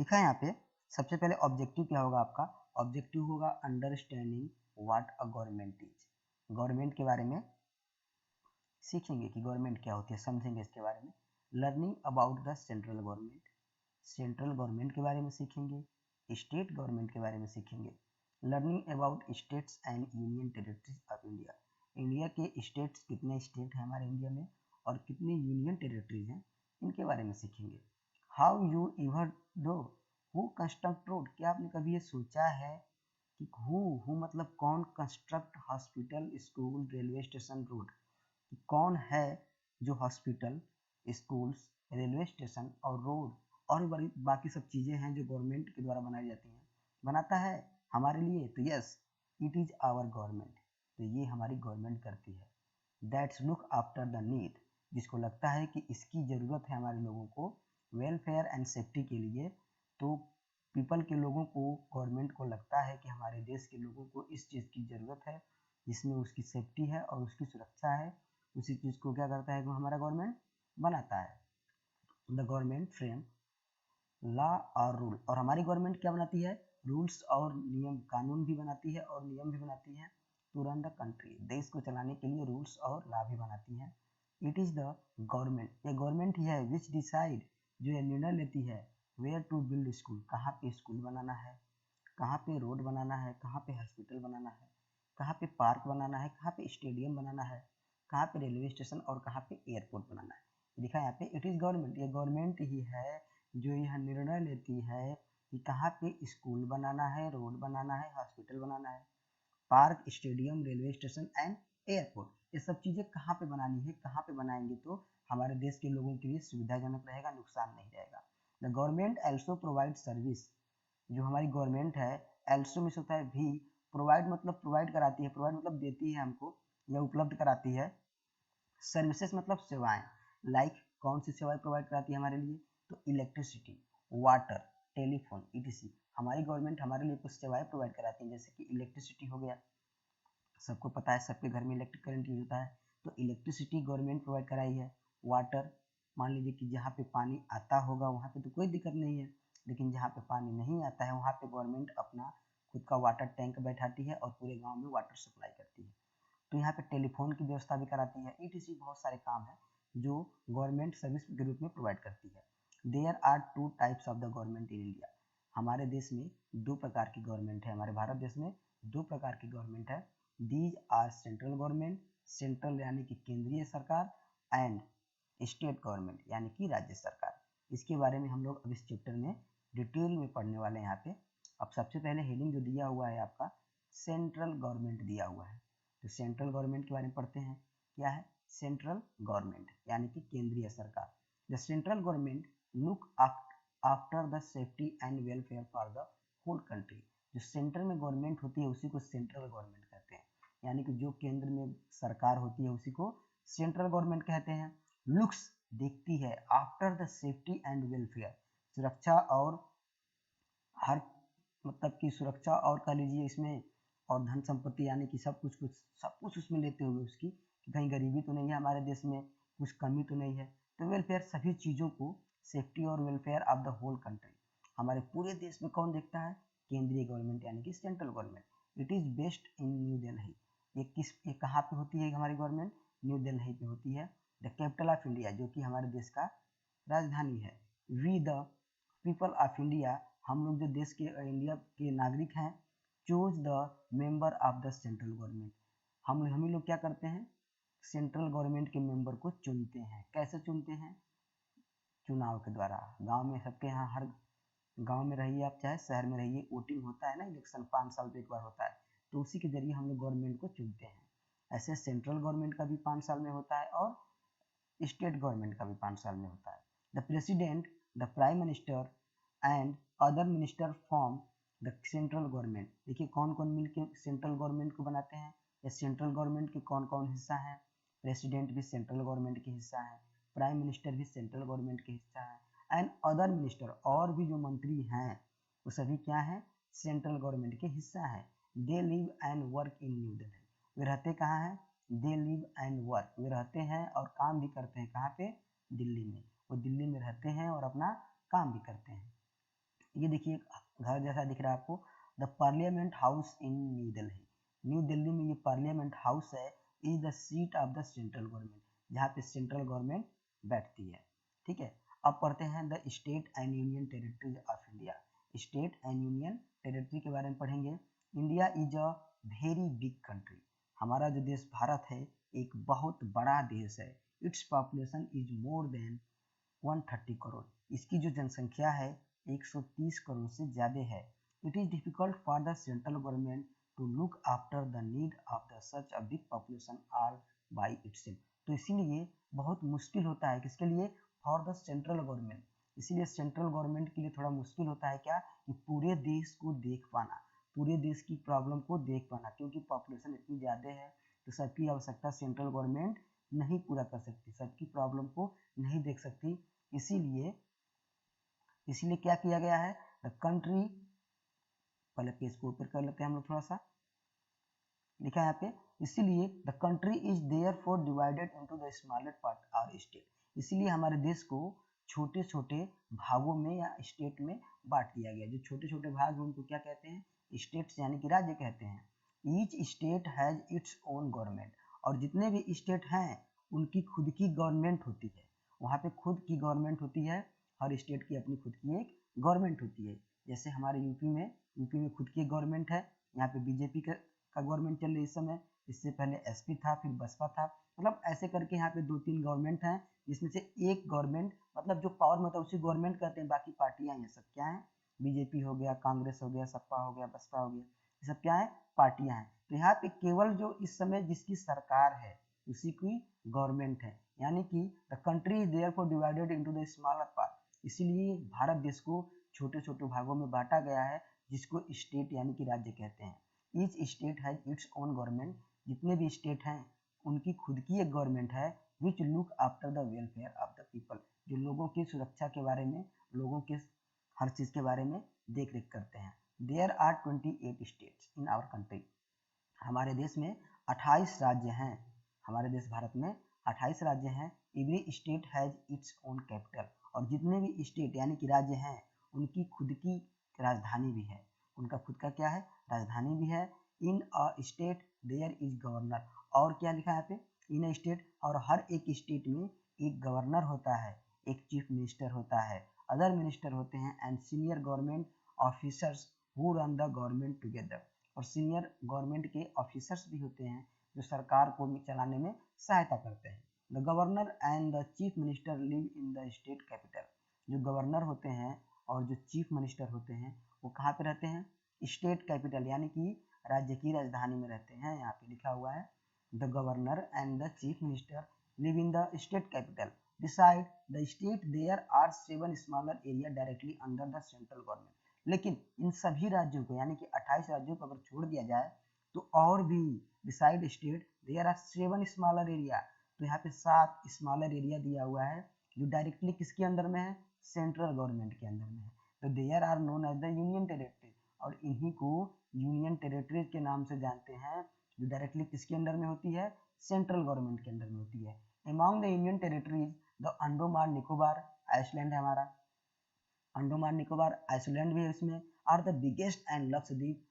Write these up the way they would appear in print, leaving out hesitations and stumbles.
लिखा है यहाँ पे। सबसे पहले ऑब्जेक्टिव क्या होगा आपका? ऑब्जेक्टिव होगा understanding what a government is. Government के बारे में सीखेंगे कि गवर्नमेंट क्या होती है, समझेंगे इसके बारे में। Learning about the central government, central government के बारे में सीखेंगे। स्टेट गवर्नमेंट के बारे में सीखेंगे। Learning about states and union territories of India, India के स्टेट्स, कितने स्टेट हैं हमारे इंडिया में और कितने यूनियन टेरिटरीज हैं, इनके बारे में सीखेंगे। How you ever do who construct road, क्या आपने कभी ये सोचा है कि हु मतलब कौन, construct hospital, school, railway station, road, कौन है जो हॉस्पिटल, स्कूल्स, रेलवे स्टेशन और रोड और बाकी सब चीज़ें हैं जो गवर्नमेंट के द्वारा बनाई जाती हैं, बनाता है हमारे लिए? तो yes, it is our government, तो ये हमारी गवर्नमेंट करती है। That's look after the need, जिसको लगता है कि इसकी ज़रूरत है हमारे लोगों को वेलफेयर एंड सेफ्टी के लिए, तो पीपल के लोगों को, गवर्नमेंट को लगता है कि हमारे देश के लोगों को इस चीज़ की ज़रूरत है जिसमें उसकी सेफ्टी है और उसकी सुरक्षा है, उसी चीज़ को क्या करता है कि हमारा गवर्नमेंट बनाता है। द गवर्नमेंट फ्रेम लॉ और रूल, और हमारी गवर्नमेंट क्या बनाती है? रूल्स और नियम, कानून भी बनाती है और नियम भी बनाती है। टू रन द कंट्री, देश को चलाने के लिए रूल्स और लॉ भी बनाती है। इट इज़ द गवर्नमेंट, ये गवर्नमेंट ही है विच डिसाइड, जो ये निर्णय लेती है, वेयर टू बिल्ड स्कूल, कहाँ पे स्कूल बनाना है, कहाँ पे रोड बनाना है, कहाँ पे हॉस्पिटल बनाना है, कहाँ पे पार्क बनाना है, कहाँ पे स्टेडियम बनाना है, कहाँ पे रेलवे स्टेशन और कहाँ पे एयरपोर्ट बनाना है। लिखा है यहाँ पे इट इज़ गवर्नमेंट, ये गवर्नमेंट ही है जो यह निर्णय लेती है कि कहाँ पे स्कूल बनाना है, रोड बनाना है, हॉस्पिटल बनाना है, park, stadium, railway station and airport, ये सब चीज़ें कहाँ पे बनानी है, कहाँ पे बनाएंगे तो हमारे देश के लोगों के लिए सुविधाजनक रहेगा, नुकसान नहीं रहेगा। The government also provide service, जो हमारी गवर्नमेंट है, एल्सो में होता है भी, प्रोवाइड मतलब प्रोवाइड कराती है, प्रोवाइड मतलब देती है हमको या उपलब्ध कराती है, सर्विसेज मतलब सेवाएं, लाइक कौन सी सेवाएं प्रोवाइड कराती है हमारे लिए? तो इलेक्ट्रिसिटी, वाटर, टेलीफोन, ईटीसी, हमारी गवर्नमेंट हमारे लिए कुछ सेवाएं प्रोवाइड कराती है, जैसे कि इलेक्ट्रिसिटी हो गया, सबको पता है सबके घर में इलेक्ट्रिक करंट यूज होता है, तो इलेक्ट्रिसिटी गवर्नमेंट प्रोवाइड कराई है। वाटर, मान लीजिए कि जहाँ पे पानी आता होगा वहाँ पे तो कोई दिक्कत नहीं है, लेकिन जहाँ पे पानी नहीं आता है वहाँ पे गवर्नमेंट अपना खुद का वाटर टैंक बैठाती है और पूरे गांव में वाटर सप्लाई करती है। तो यहाँ पे टेलीफोन की व्यवस्था भी कराती है, ईटीसी बहुत सारे काम है जो गवर्नमेंट सर्विस के रूप में प्रोवाइड करती है। There are two types of the government in India, हमारे देश में दो प्रकार की गवर्नमेंट है, हमारे भारत देश में दो प्रकार की गवर्नमेंट है। These are central government, central यानी कि केंद्रीय सरकार, एंड स्टेट गवर्नमेंट यानी कि राज्य सरकार। इसके बारे में हम लोग अब इस चैप्टर में डिटेल में पढ़ने वाले हैं यहाँ पे। अब सबसे पहले हेडिंग जो दिया हुआ है आपका, सेंट्रल गवर्नमेंट दिया हुआ है, तो सेंट्रल गवर्नमेंट के बारे में पढ़ते हैं। क्या है? सेंट्रल गवर्नमेंट यानी कि केंद्रीय सरकार। The central government look after the safety and welfare for the whole country, जो सेंटर में गवर्नमेंट होती है उसी को सेंट्रल गवर्नमेंट कहते हैं, यानी कि जो केंद्र में सरकार होती है उसी को सेंट्रल गवर्नमेंट कहते हैं। लुक्स, देखती है, after the safety and welfare, सुरक्षा और हर मतलब की सुरक्षा और कह लीजिए इसमें, और धन संपत्ति यानी कि सब कुछ उसमें लेते हुए उसकी, कि कहीं गरीबी तो नहीं है हमारे देश में, कुछ कमी तो नहीं है, तो वेलफेयर सभी चीज़ों को, सेफ्टी और welfare of the whole country, हमारे पूरे देश में कौन देखता है? केंद्रीय गवर्नमेंट यानी कि central government. It is based in New Delhi, ये कहाँ पे होती है हमारी गवर्नमेंट? न्यू दिल्ली पे होती है। द कैपिटल ऑफ इंडिया, जो कि हमारे देश का राजधानी है। We the people of India, हम लोग जो देश के इंडिया के नागरिक हैं, choose the member of the central government, हम ही लोग क्या करते हैं? सेंट्रल गवर्नमेंट के मेंबर को चुनते हैं। कैसे चुनते हैं? चुनाव के द्वारा। गांव में सबके यहाँ, हर गांव में रहिए आप चाहे शहर में रहिए, वोटिंग होता है ना, इलेक्शन 5 साल पे एक बार होता है, तो उसी के जरिए हम लोग गवर्नमेंट को चुनते हैं। ऐसे सेंट्रल गवर्नमेंट का भी 5 साल में होता है और स्टेट गवर्नमेंट का भी 5 साल में होता है। The president, the prime minister and other minister form the central government. देखिए कौन कौन मिलके सेंट्रल गवर्नमेंट को बनाते हैं, या सेंट्रल गवर्नमेंट के कौन कौन हिस्सा हैं? प्रेसिडेंट भी सेंट्रल गवर्नमेंट के हिस्सा है, प्राइम मिनिस्टर भी सेंट्रल गवर्नमेंट के हिस्सा है, एंड अदर मिनिस्टर, और भी जो मंत्री हैं वो सभी क्या है? सेंट्रल गवर्नमेंट के हिस्सा है। They live and work in New Delhi, वे रहते कहाँ हैं? दे लिव एंड वर्क, वे रहते हैं और काम भी करते हैं कहाँ पे? दिल्ली में, वो दिल्ली में रहते हैं और अपना काम भी करते हैं। ये देखिए घर जैसा दिख रहा है आपको, the parliament house in New Delhi. New Delhi में ये पार्लियामेंट हाउस है, is the seat of the central government, जहाँ पे सेंट्रल गवर्नमेंट बैठती है। ठीक है, अब पढ़ते हैं the state and union territories of India. State and union territory के बारे में पढ़ेंगे। India is a very big country, हमारा जो देश भारत है एक बहुत बड़ा देश है। Its population is more than 130 crore, इसकी जो जनसंख्या है 130 करोड़ से ज़्यादा है। It is difficult for the central government to look after the need of the such a big population all by itself. तो इसीलिए बहुत मुश्किल होता है किसके लिए, फॉर द सेंट्रल गवर्नमेंट। इसीलिए सेंट्रल गवर्नमेंट के लिए थोड़ा मुश्किल होता है क्या, कि पूरे देश को देख पाना, पूरे देश की प्रॉब्लम को देख पाना, क्योंकि पॉपुलेशन इतनी ज़्यादा है तो सबकी आवश्यकता सेंट्रल गवर्नमेंट नहीं पूरा कर सकती, सबकी प्रॉब्लम को नहीं देख सकती। इसीलिए इसीलिए क्या किया गया है, द कंट्री, पहले पेज को ऊपर कर लेते हैं हम लोग थोड़ा सा, लिखा है यहाँ पे, इसीलिए the country is therefore divided into the smaller part और स्टेट। इसीलिए हमारे देश को छोटे छोटे भागों में या स्टेट में बांट दिया गया। जो छोटे छोटे भाग हैं उनको क्या कहते हैं, स्टेट्स यानी कि राज्य कहते हैं। Each state has its own government, और जितने भी स्टेट हैं उनकी खुद की गवर्नमेंट होती है, वहाँ पे खुद की गवर्नमेंट होती है, हर स्टेट की अपनी खुद की एक गवर्नमेंट होती है। जैसे हमारे यूपी में खुद की एक गवर्नमेंट है, यहाँ पे बीजेपी का गवर्नमेंट चल रही है इस समय, इससे पहले एसपी था, फिर बसपा था, मतलब ऐसे करके यहाँ पे 2-3 गवर्नमेंट हैं, जिसमें से एक गवर्नमेंट मतलब जो पावर में होता है उसी गवर्नमेंट कहते हैं। बाकी पार्टियां ये सब क्या है, बीजेपी हो गया, कांग्रेस हो गया, सपा हो गया, बसपा हो गया, ये सब क्या है, पार्टियां हैं। तो यहाँ पे केवल जो इस समय जिसकी सरकार है उसी की गवर्नमेंट है, यानी कि the country is therefore divided into the smaller part. इसीलिए भारत देश को छोटे छोटे भागों में बांटा गया है, जिसको स्टेट यानी कि राज्य कहते हैं। Each state has its own government, जितने भी स्टेट हैं उनकी खुद की एक गवर्नमेंट है, which look after the welfare of the people, जो लोगों की सुरक्षा के बारे में, लोगों के हर चीज़ के बारे में देख रेख करते हैं। There are 28 states in our country, हमारे देश में 28 राज्य हैं, हमारे देश भारत में 28 राज्य हैं। Every state has its own capital, और जितने भी स्टेट यानी कि राज्य हैं उनकी खुद की राजधानी भी है, उनका खुद का क्या है, राजधानी भी है। In a state there is governor, और क्या लिखा है यहाँ पे, इन अ स्टेट, और हर एक स्टेट में एक गवर्नर होता है, एक चीफ मिनिस्टर होता है, अदर मिनिस्टर होते हैं, and senior government officers who run the government together, और सीनियर गवर्नमेंट के ऑफिसर्स भी होते हैं जो सरकार को चलाने में सहायता करते हैं। The governor and the chief minister live in the state capital, जो गवर्नर होते हैं और जो चीफ मिनिस्टर होते हैं वो कहाँ पे रहते हैं, स्टेट कैपिटल यानी कि राज्य की राजधानी में रहते हैं। यहाँ पे लिखा हुआ है the governor and the chief minister live in the state capital, beside the state there are 7 smaller area directly under the central government. लेकिन इन सभी राज्यों को यानी कि 28 राज्यों को अगर छोड़ दिया जाए तो और भी beside state there are 7 smaller area, तो यहाँ पे 7 स्मॉलर एरिया दिया हुआ है जो डायरेक्टली किसके अंडर में है, सेंट्रल गवर्नमेंट के अंदर में है। तो there are known as the union territory, और इन्हीं को यूनियन टेरिटरीज के नाम से जानते हैं, जो डायरेक्टली किसके अंडर में होती है, सेंट्रल गवर्नमेंट के अंदर में होती है। Among the union territories the Andaman Nicobar island है हमारा, अंडोमान निकोबार आइसलैंड भी है इसमें, are the biggest and Lakshadweep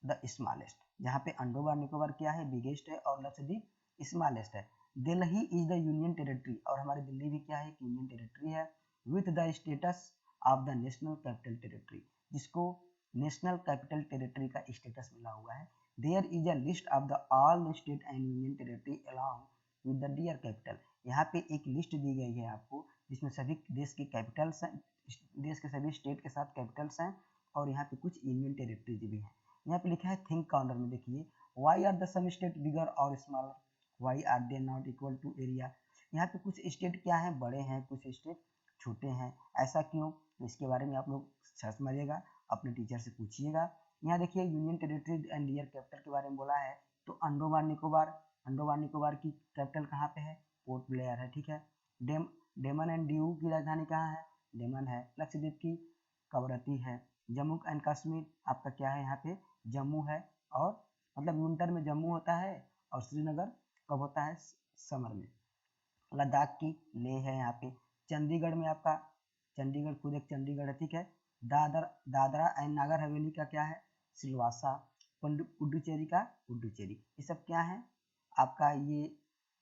the smallest, जहाँ पे अंडोमान निकोबार क्या है, बिगेस्ट है, और लक्षद्वीप स्मॉलेस्ट है। Delhi is the union territory, और हमारी दिल्ली भी क्या है, यूनियन टेरिटरी है, with the status of the national capital territory, जिसको नेशनल कैपिटल टेरिटरी का स्टेटस मिला हुआ है। There is a list of the all state and union territory along with their capital कैपिटल, यहाँ पे एक लिस्ट दी गई है आपको जिसमें सभी देश के कैपिटल्स हैं, देश के सभी स्टेट के साथ कैपिटल्स हैं, और यहाँ पे कुछ यूनियन टेरिटरीज भी हैं। यहाँ पे लिखा है थिंक कॉर्नर में, देखिए why are the some state bigger और smaller, why are they not equal to area, यहाँ पे कुछ स्टेट क्या है, बड़े हैं, कुछ स्टेट छोटे हैं, ऐसा क्यों, तो इसके बारे में आप लोग सर्च मारिएगा, अपने टीचर से पूछिएगा। यहाँ देखिए union territory and their capital के बारे में बोला है, तो अंडोमान निकोबार की कैपिटल कहाँ पे है, पोर्ट ब्लेयर है, ठीक है। डेमन एंड दीव की राजधानी कहाँ है, डेमन है। लक्षद्वीप की कवरत्ती है। जम्मू एंड कश्मीर आपका क्या है, यहाँ पे जम्मू है, और मतलब विंटर में जम्मू होता है, और श्रीनगर कब होता है, समर में। लद्दाख की लेह है यहाँ पे। चंडीगढ़ में आपका, चंडीगढ़ खुद एक चंडीगढ़ है, ठीक है। दादरा एंड नागर हवेली का क्या है, सिलवासा। पुडुचेरी का पुडुचेरी। ये सब क्या है आपका, ये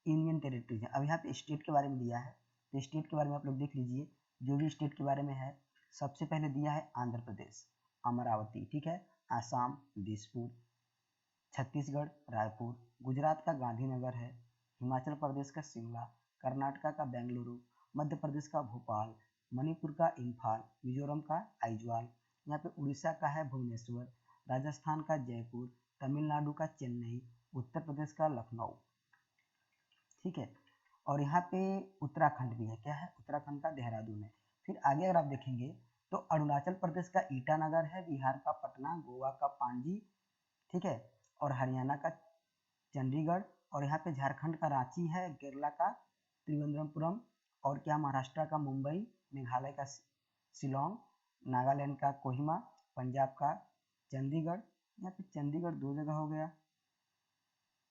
यूनियन टेरिटरीज है। अब यहाँ पे स्टेट के बारे में दिया है, तो स्टेट के बारे में आप लोग देख लीजिए, जो भी स्टेट के बारे में है। सबसे पहले दिया है आंध्र प्रदेश, अमरावती, ठीक है। आसाम, दिसपुर। छत्तीसगढ़, रायपुर। गुजरात का गांधीनगर है। हिमाचल प्रदेश का शिमला। कर्नाटका का बेंगलुरु। मध्य प्रदेश का भोपाल। मणिपुर का इम्फाल। मिजोरम का आइजवाल। यहाँ पे उड़ीसा का है भुवनेश्वर। राजस्थान का जयपुर। तमिलनाडु का चेन्नई। उत्तर प्रदेश का लखनऊ, ठीक है। और यहाँ पे उत्तराखंड भी है, क्या है, उत्तराखंड का देहरादून है। फिर आगे अगर आप देखेंगे तो अरुणाचल प्रदेश का ईटानगर है, बिहार का पटना, गोवा का पांजी, ठीक है। और हरियाणा का चंडीगढ़। और यहाँ पे झारखंड का रांची है, केरला का त्रिवेंद्रपुरम। और क्या, महाराष्ट्र का मुंबई, मेघालय का शिलोंग, नागालैंड का कोहिमा, पंजाब का चंडीगढ़। यहाँ पे चंडीगढ़ दो जगह हो गया,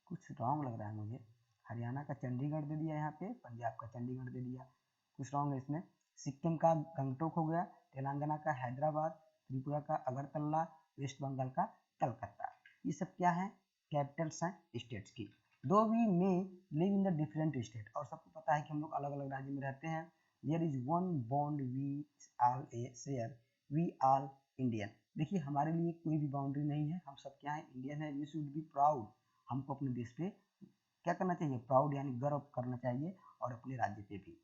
कुछ रॉन्ग लग रहा है मुझे। हरियाणा का चंडीगढ़ दे दिया, यहाँ पे पंजाब का चंडीगढ़ दे दिया, कुछ रॉन्ग है इसमें। सिक्किम का गंगटोक हो गया, तेलंगाना का हैदराबाद, त्रिपुरा का अगरतला, वेस्ट बंगाल का कलकत्ता। ये सब क्या है, कैपिटल्स हैं स्टेट्स की। Though we may live in the different state, और सबको पता है कि हम लोग अलग अलग राज्य में रहते हैं। There is one bond we all share, we all Indian. देखिए हमारे लिए कोई भी बाउंड्री नहीं है, हम सब क्या है, इंडियन है। वी शुड बी प्राउड, हमको अपने देश पे क्या करना चाहिए, प्राउड यानी गर्व करना चाहिए, और अपने राज्य पे भी।